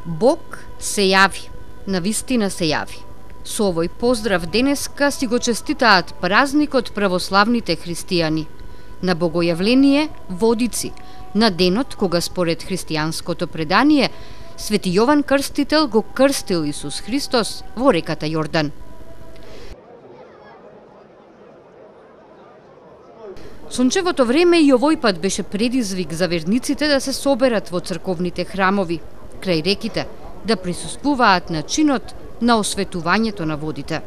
Бог се јави, навистина се јави. Со овој поздрав денеска си го честитаат празникот православните христијани. На Богојавление Водици, на денот кога според христијанското предание Свети Јован Крстител го крстил Исус Христос во реката Јордан. Сончевото време и овој пат беше предизвик за верниците да се соберат во црковните храмови, крај реките, да присуствуваат на чинот на осветувањето на водите.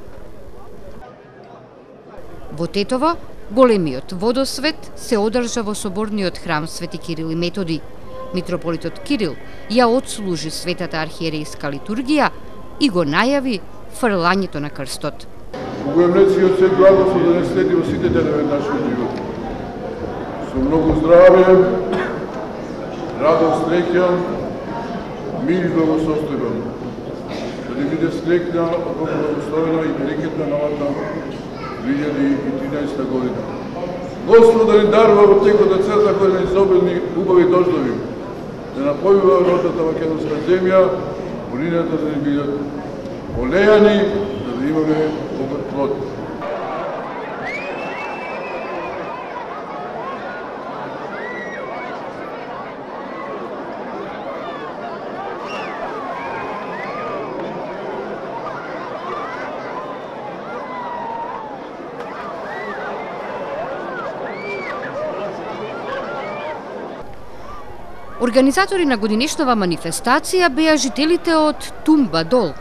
Во Тетово, големиот водосвет се одржа во соборниот храм Свети Кирил и Методи. Митрополитот Кирил ја отслужи светата архиерейска литургија и го најави фрлањето на крстот. Богојавлеци се благослов да не следи во сите денови на нашиот живот. Со многу здравје, радост, среќа, мир и благосостојба. Да ни биде среќна, благословена и берекетна новата 2013 година. Господ да ни дарува во текот на целата година изобилни убави дождови, да напојува родната македонска земја, полината да ни бидат олејани, да имаме богат плод. Организатори на годинешнава манифестација беа жителите од Тумба Дол.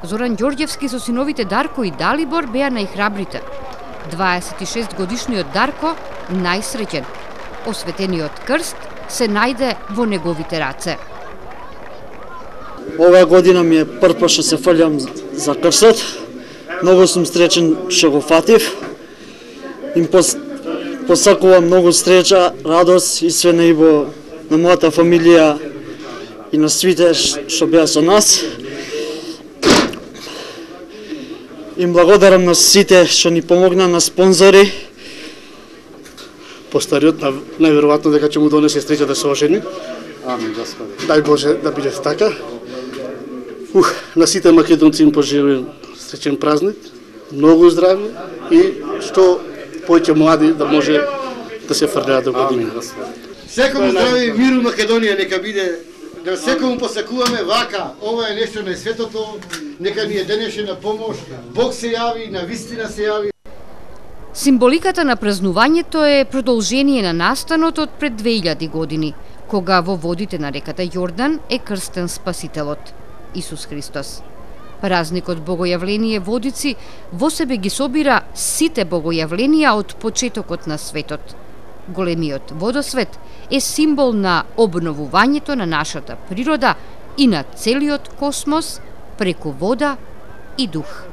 Зоран Ѓорѓевски со синовите Дарко и Далибор беа најхрабрите. 26 годишниот Дарко најсреќен. Осветениот крст се најде во неговите раце. Оваа година ми е прв пат што се фрлям за крстот. Многу сум среќен што го фатив. Им посакувам многу среќа, радост и све најубаво на мојата фамилија и на свите што беа со нас. Им благодарам на сите што ни помогна, на спонзори. Постариот најверојатно дека ќе му донесе среќа да се ожени. Амин, Господи. Дај Боже да биде така. На сите македонци им пожелувам среќен празник, многу здравје и што повеќе млади да може да се фрлеат до година. Секому здраве и мир у Македонија нека биде, да секому посакуваме вака. Ова е нешто на светото, нека ни е денешна помош. Бог се јави, на вистина се јави. Символиката на празнувањето е продолжение на настанот од пред 2000 години, кога во водите на реката Јордан е крстен Спасителот, Исус Христос. Празникот Богојавление Водици во себе ги собира сите богојавленија од почетокот на светот. Големиот водосвет е символ на обновувањето на нашата природа и на целиот космос преку вода и дух.